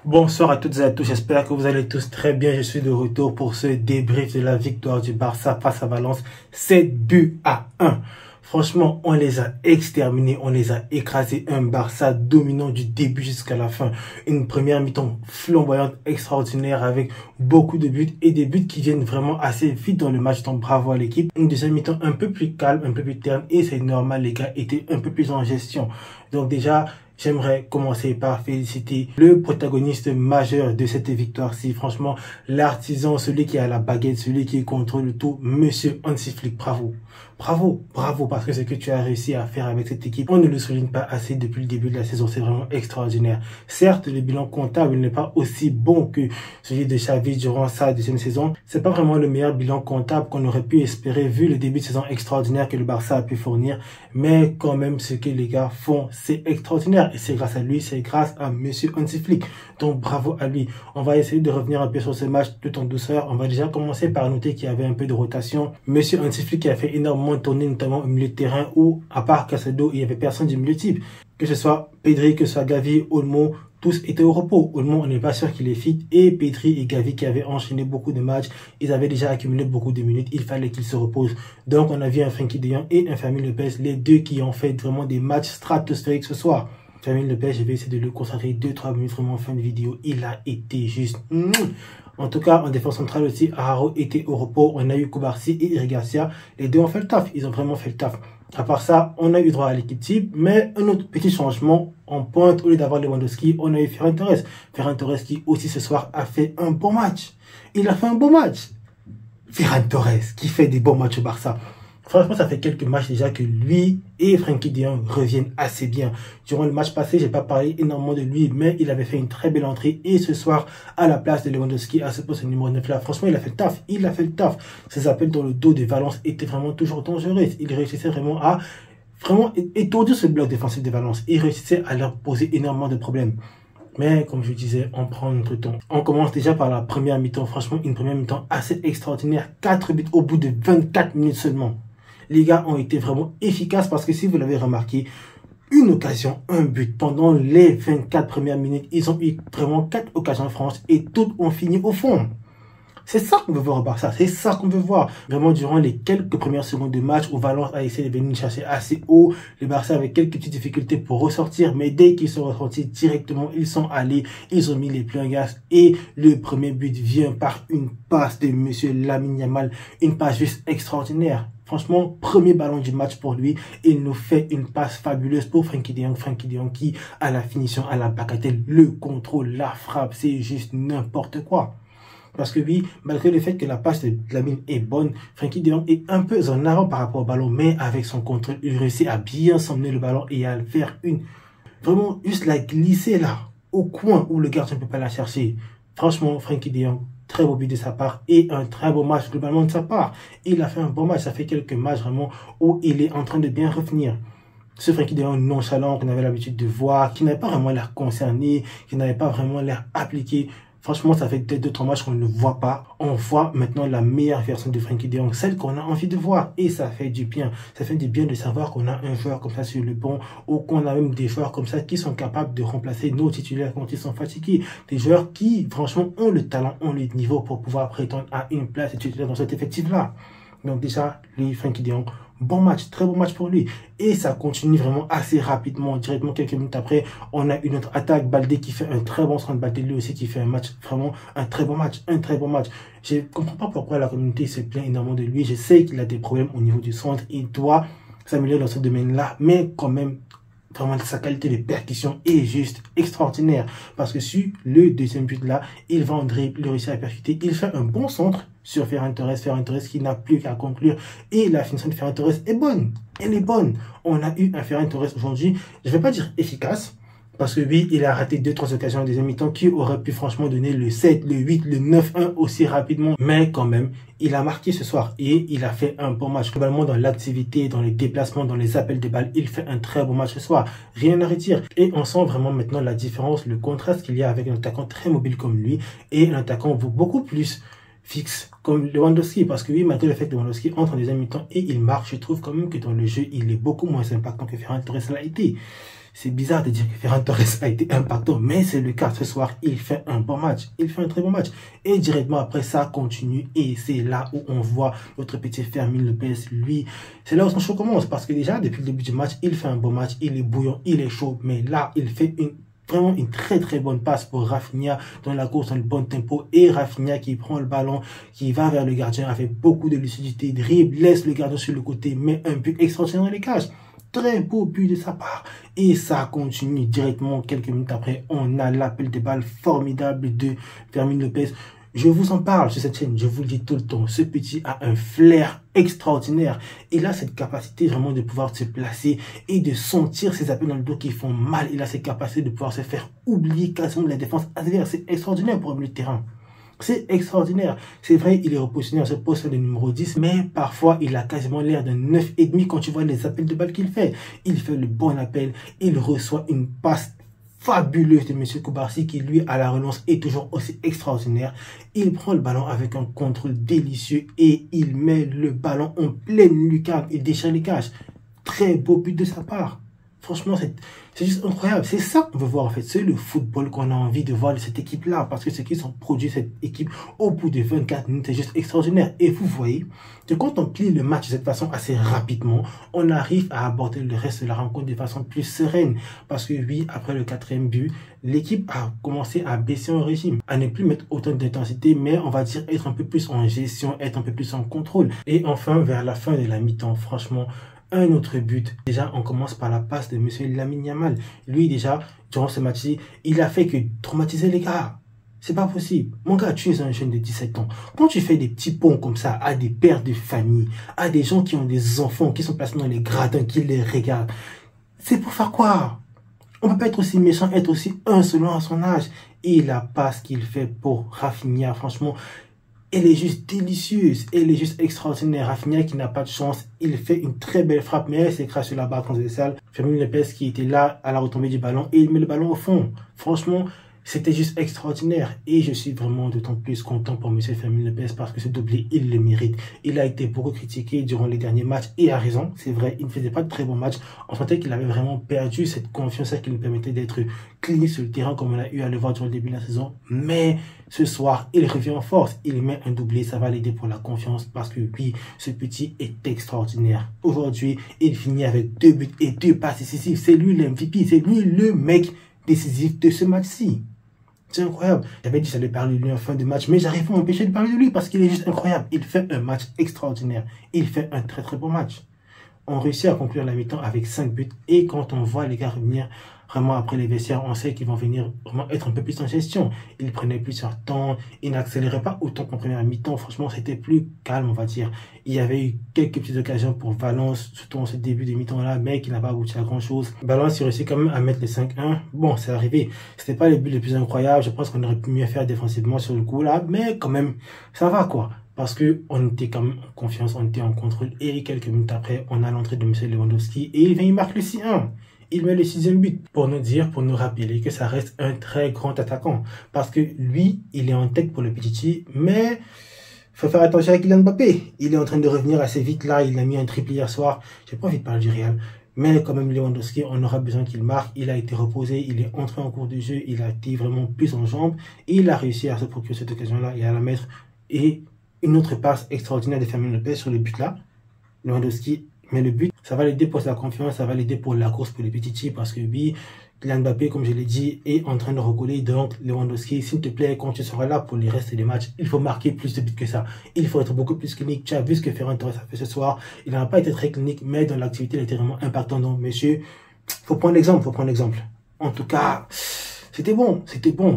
Bonsoir à toutes et à tous, j'espère que vous allez tous très bien. Je suis de retour pour ce débrief de la victoire du Barça face à Valence, 7-1. Franchement, on les a exterminés, on les a écrasés. Un Barça dominant du début jusqu'à la fin. Une première mi-temps flamboyante, extraordinaire, avec beaucoup de buts et des buts qui viennent vraiment assez vite dans le match. Donc bravo à l'équipe. Une deuxième mi-temps un peu plus calme, un peu plus terne, et c'est normal, les gars étaient un peu plus en gestion. Donc déjà, j'aimerais commencer par féliciter le protagoniste majeur de cette victoire-ci. Franchement, l'artisan, celui qui a la baguette, celui qui contrôle tout, Monsieur Hansi Flick. Bravo. Bravo, bravo, parce que ce que tu as réussi à faire avec cette équipe, on ne le souligne pas assez depuis le début de la saison. C'est vraiment extraordinaire. Certes, le bilan comptable n'est pas aussi bon que celui de Xavi durant sa deuxième saison. C'est pas vraiment le meilleur bilan comptable qu'on aurait pu espérer vu le début de saison extraordinaire que le Barça a pu fournir. Mais quand même, ce que les gars font, c'est extraordinaire. Et c'est grâce à lui, c'est grâce à Monsieur Hansi Flick. Donc bravo à lui. On va essayer de revenir un peu sur ce match tout en douceur. On va déjà commencer par noter qu'il y avait un peu de rotation. Monsieur Hansi Flick qui a fait énormément tourner, notamment au milieu de terrain où, à part Casado, il n'y avait personne du milieu type. Que ce soit Pedri, que ce soit Gavi, Olmo, tous étaient au repos. Olmo, on n'est pas sûr qu'il est fit. Et Pedri et Gavi qui avaient enchaîné beaucoup de matchs, ils avaient déjà accumulé beaucoup de minutes. Il fallait qu'ils se reposent. Donc, on a vu un Frenkie de Jong et un Fermin Lopez, les deux qui ont fait vraiment des matchs stratosphériques ce soir. Fermin Lopez, je vais essayer de le consacrer 2-3 minutes vraiment en fin de vidéo. Il a été juste... En tout cas, en défense centrale aussi, Araujo était au repos. On a eu Cubarsí et Eric Garcia. Les deux ont fait le taf. Ils ont vraiment fait le taf. À part ça, on a eu droit à l'équipe type. Mais un autre petit changement en pointe, au lieu d'avoir Lewandowski, on a eu Ferran Torres. Ferran Torres qui aussi ce soir a fait un bon match. Il a fait un bon match. Ferran Torres qui fait des bons matchs au Barça. Franchement, ça fait quelques matchs déjà que lui et Frenkie de Jong reviennent assez bien. Durant le match passé, j'ai pas parlé énormément de lui, mais il avait fait une très belle entrée. Et ce soir, à la place de Lewandowski, à ce poste numéro 9 là, franchement, il a fait le taf. Il a fait le taf. Ses appels dans le dos de Valence étaient vraiment toujours dangereux. Il réussissait vraiment à étourdir ce bloc défensif de Valence. Il réussissait à leur poser énormément de problèmes. Mais comme je disais, on prend notre temps. On commence déjà par la première mi-temps. Franchement, une première mi-temps assez extraordinaire. 4 buts au bout de 24 minutes seulement. Les gars ont été vraiment efficaces parce que si vous l'avez remarqué, une occasion, un but pendant les 24 premières minutes. Ils ont eu vraiment 4 occasions franches et toutes ont fini au fond. C'est ça qu'on veut voir au Barça, c'est ça qu'on veut voir. Vraiment, durant les quelques premières secondes de match où Valence a essayé de venir chercher assez haut, le Barça avait quelques petites difficultés pour ressortir, mais dès qu'ils sont ressortis directement, ils sont allés, ils ont mis les pieds en gaz et le premier but vient par une passe de Monsieur Lamine Yamal, une passe juste extraordinaire. Franchement, premier ballon du match pour lui. Il nous fait une passe fabuleuse pour Frenkie de Jong. Frenkie de Jong qui, à la finition, à la bagatelle, le contrôle, la frappe, c'est juste n'importe quoi. Parce que oui, malgré le fait que la passe de Lamine est bonne, Frenkie de Jong est un peu en avant par rapport au ballon. Mais avec son contrôle, il réussit à bien s'emmener le ballon et à le faire vraiment juste la glisser là, au coin où le gardien ne peut pas la chercher. Franchement, Frenkie de Jong, très beau but de sa part et un très beau match globalement de sa part. Il a fait un bon match, ça fait quelques matchs vraiment où il est en train de bien revenir. Ce Frenkie de Jong nonchalant qu'on avait l'habitude de voir, qui n'avait pas vraiment l'air concerné, qui n'avait pas vraiment l'air appliqué. Franchement, ça fait peut-être 2-3 matchs qu'on ne le voit pas. On voit maintenant la meilleure version de Frenkie de Jong, celle qu'on a envie de voir. Et ça fait du bien. Ça fait du bien de savoir qu'on a un joueur comme ça sur le banc, ou qu'on a même des joueurs comme ça qui sont capables de remplacer nos titulaires quand ils sont fatigués. Des joueurs qui, franchement, ont le talent, ont le niveau pour pouvoir prétendre à une place de titulaire dans cet effectif-là. Donc déjà, lui, Frenkie de Jong, bon match, très bon match pour lui. Et ça continue vraiment assez rapidement. Directement quelques minutes après, on a une autre attaque. Baldé qui fait un très bon centre. Baldé lui aussi qui fait un match, vraiment un très bon match. Un très bon match. Je ne comprends pas pourquoi la communauté se plaint énormément de lui. Je sais qu'il a des problèmes au niveau du centre. Il doit s'améliorer dans ce domaine-là. Mais quand même, vraiment, sa qualité de percussion est juste extraordinaire. Parce que sur le deuxième but là, il va en dribble, il réussit à percuter. Il fait un bon centre sur Ferran Torres. Ferran Torres qui n'a plus qu'à conclure. Et la finition de Ferran Torres est bonne. Elle est bonne. On a eu un Ferran Torres aujourd'hui, je ne vais pas dire efficace. Parce que oui, il a raté 2-3 occasions en deuxième mi-temps qui auraient pu franchement donner le 7, le 8, le 9-1 aussi rapidement. Mais quand même, il a marqué ce soir et il a fait un bon match. Globalement, dans l'activité, dans les déplacements, dans les appels de balles, il fait un très bon match ce soir. Rien à redire. Et on sent vraiment maintenant la différence, le contraste qu'il y a avec un attaquant très mobile comme lui et un attaquant beaucoup plus fixe comme Lewandowski. Parce que oui, malgré le fait que Lewandowski entre en deuxième mi-temps et il marque, je trouve quand même que dans le jeu, il est beaucoup moins impactant que Ferran Torres l'a été. C'est bizarre de dire que Ferran Torres a été impactant, mais c'est le cas. Ce soir, il fait un bon match. Il fait un très bon match. Et directement après, ça continue. Et c'est là où on voit notre petit Fermin Lopez. Lui, c'est là où son show commence. Parce que déjà, depuis le début du match, il fait un bon match. Il est bouillant, il est chaud. Mais là, il fait vraiment une très bonne passe pour Rafinha dans la course, dans le bon tempo. Et Rafinha qui prend le ballon, qui va vers le gardien avec beaucoup de lucidité, dribble, laisse le gardien sur le côté, met un but extraordinaire dans les cages. Très beau but de sa part. Et ça continue directement. Quelques minutes après, on a l'appel de balle formidable de Fermin Lopez. Je vous en parle sur cette chaîne, je vous le dis tout le temps. Ce petit a un flair extraordinaire. Il a cette capacité vraiment de pouvoir se placer et de sentir ses appels dans le dos qui font mal. Il a cette capacité de pouvoir se faire oublier quasiment la défense adverse. C'est extraordinaire pour un milieu de terrain. C'est extraordinaire. C'est vrai, il est repositionné à ce poste de numéro 10, mais parfois, il a quasiment l'air d'un 9,5 quand tu vois les appels de balle qu'il fait. Il fait le bon appel, il reçoit une passe fabuleuse de M. Koubarsi qui, lui, à la relance, est toujours aussi extraordinaire. Il prend le ballon avec un contrôle délicieux et il met le ballon en pleine lucarne. Il déchire les cages. Très beau but de sa part. Franchement, c'est juste incroyable. C'est ça qu'on veut voir en fait. C'est le football qu'on a envie de voir de cette équipe-là. Parce que ce qu'ils ont produit, cette équipe, au bout de 24 minutes, c'est juste extraordinaire. Et vous voyez que quand on plie le match de cette façon assez rapidement, on arrive à aborder le reste de la rencontre de façon plus sereine. Parce que oui, après le 4e but, l'équipe a commencé à baisser en régime, à ne plus mettre autant d'intensité, mais on va dire être un peu plus en gestion, être un peu plus en contrôle. Et enfin, vers la fin de la mi-temps, franchement, un autre but. Déjà, on commence par la passe de M. Lamine Yamal. Lui, déjà, durant ce match-ci, il a fait que traumatiser les gars. C'est pas possible. Mon gars, tu es un jeune de 17 ans. Quand tu fais des petits ponts comme ça à des pères de famille, à des gens qui ont des enfants, qui sont placés dans les gradins, qui les regardent, c'est pour faire quoi? On peut pas être aussi méchant, être aussi insolent à son âge. Et la passe qu'il fait pour Rafinha, franchement, elle est juste délicieuse, elle est juste extraordinaire. Rafinha qui n'a pas de chance, il fait une très belle frappe, mais elle s'écrase sur la barre transversale. Fermin Lopez qui était là à la retombée du ballon et il met le ballon au fond. Franchement, c'était juste extraordinaire. Et je suis vraiment d'autant plus content pour M. Fermin Lopez parce que ce doublé, il le mérite. Il a été beaucoup critiqué durant les derniers matchs et a raison. C'est vrai, il ne faisait pas de très bons matchs. On sentait qu'il avait vraiment perdu cette confiance qui lui permettait d'être clinique sur le terrain comme on a eu à le voir durant le début de la saison. Mais ce soir, il revient en force. Il met un doublé, ça va l'aider pour la confiance parce que oui, ce petit est extraordinaire. Aujourd'hui, il finit avec 2 buts et 2 passes décisives. C'est lui l'MVP, c'est lui le mec décisif de ce match-ci. C'est incroyable. J'avais dit que j'allais parler de lui en fin de match, mais j'arrive pas à m'empêcher de parler de lui parce qu'il est juste incroyable. Il fait un match extraordinaire. Il fait un très bon match. On réussit à conclure la mi-temps avec 5 buts. Et quand on voit les gars revenir vraiment après les vestiaires, on sait qu'ils vont venir vraiment être un peu plus en gestion. Ils prenaient plus leur temps, ils n'accéléraient pas autant qu'en première mi-temps. Franchement, c'était plus calme, on va dire. Il y avait eu quelques petites occasions pour Valence, surtout en ce début de mi-temps-là, mais qui n'a pas abouti à grand-chose. Valence, il réussit quand même à mettre les 5-1. Bon, c'est arrivé. C'était pas les buts les plus incroyables. Je pense qu'on aurait pu mieux faire défensivement sur le coup là, mais quand même, ça va quoi. Parce que on était quand même en confiance, on était en contrôle. Et quelques minutes après, on a l'entrée de M. Lewandowski et il marque le 6-1. Il met le 6e but pour nous dire, pour nous rappeler que ça reste un très grand attaquant. Parce que lui, il est en tête pour le Pichichi, mais faut faire attention à Kylian Mbappé. Il est en train de revenir assez vite là, il a mis un triplé hier soir. J'ai pas envie de parler du Real. Mais quand même, Lewandowski, on aura besoin qu'il marque. Il a été reposé, il est entré en cours de jeu, il a été vraiment plus en jambes. Et il a réussi à se procurer cette occasion-là et à la mettre. Et une autre passe extraordinaire de Fermin Lopez sur le but là. Lewandowski met le but. Ça va l'aider pour sa confiance, ça va l'aider pour la course pour les petits parce que oui, Kylian Mbappé, comme je l'ai dit, est en train de recoller. Donc, Lewandowski, s'il te plaît, quand tu seras là pour les restes des matchs, il faut marquer plus de buts que ça. Il faut être beaucoup plus clinique. Tu as vu ce que Ferran Torres a fait ce soir. Il n'a pas été très clinique, mais dans l'activité, il était vraiment impactant. Donc, messieurs, faut prendre l'exemple, En tout cas, c'était bon.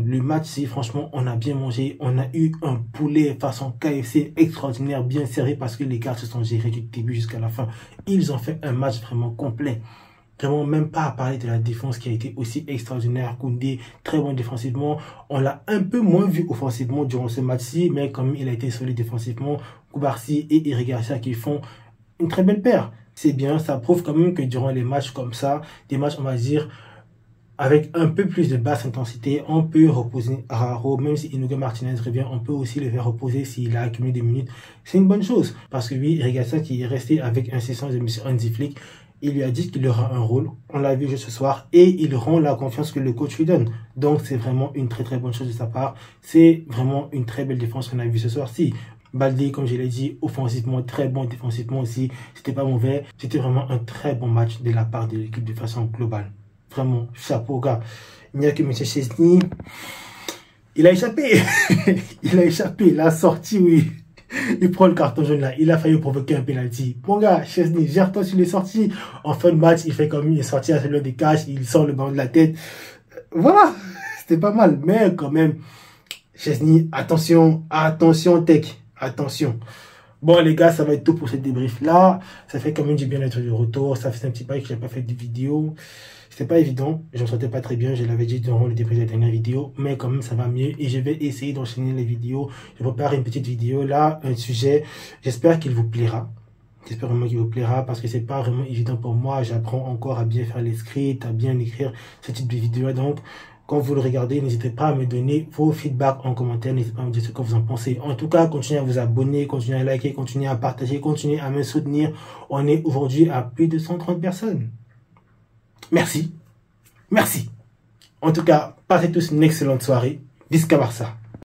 Le match, franchement, on a bien mangé. On a eu un poulet façon KFC extraordinaire, bien servi parce que les gars se sont gérés du début jusqu'à la fin. Ils ont fait un match vraiment complet. Vraiment, même pas à parler de la défense qui a été aussi extraordinaire. Koundé, très bon défensivement. On l'a un peu moins vu offensivement durant ce match-ci, mais comme il a été solide défensivement, Koubarsi et Eric Garcia qui font une très belle paire. C'est bien, ça prouve quand même que durant les matchs comme ça, des matchs, on va dire, avec un peu plus de basse intensité, on peut reposer Araujo, même si Inigo Martinez revient, on peut aussi le faire reposer s'il a accumulé des minutes. C'est une bonne chose, parce que oui, Eric Garcia qui est resté avec insistance de M. Hansi Flick, il lui a dit qu'il aura un rôle. On l'a vu ce soir et il rend la confiance que le coach lui donne. Donc, c'est vraiment une très très bonne chose de sa part. C'est vraiment une très belle défense qu'on a vue ce soir. Si Baldé, comme je l'ai dit, offensivement très bon, défensivement aussi, c'était pas mauvais. C'était vraiment un très bon match de la part de l'équipe de façon globale. Vraiment, chapeau gars. Il n'y a que M. Chesney. Il a échappé. Il a échappé. La sortie, oui. Il prend le carton jaune là. Il a failli provoquer un penalty. Mon gars, Chesney, gère-toi sur les sorties. En fin de match, il fait comme une sortie à celui des cages. Il sort le ballon de la tête. Voilà. C'était pas mal. Mais quand même, Chesney, attention. Attention, tech. Attention. Bon les gars, ça va être tout pour ce débrief là. Ça fait quand même du bien d'être de retour. Ça fait un petit bail que j'ai pas fait de vidéo. C'était pas évident, je ne me sentais pas très bien, je l'avais dit durant le débrief de la dernière vidéo, mais quand même ça va mieux et je vais essayer d'enchaîner les vidéos. Je prépare une petite vidéo là, un sujet, j'espère qu'il vous plaira. J'espère vraiment qu'il vous plaira parce que c'est pas vraiment évident pour moi. J'apprends encore à bien faire les scripts, à bien écrire ce type de vidéo. Donc, quand vous le regardez, n'hésitez pas à me donner vos feedbacks en commentaire. N'hésitez pas à me dire ce que vous en pensez. En tout cas, continuez à vous abonner, continuez à liker, continuez à partager, continuez à me soutenir. On est aujourd'hui à plus de 130 personnes. Merci. Merci. En tout cas, passez tous une excellente soirée. Visca Barça.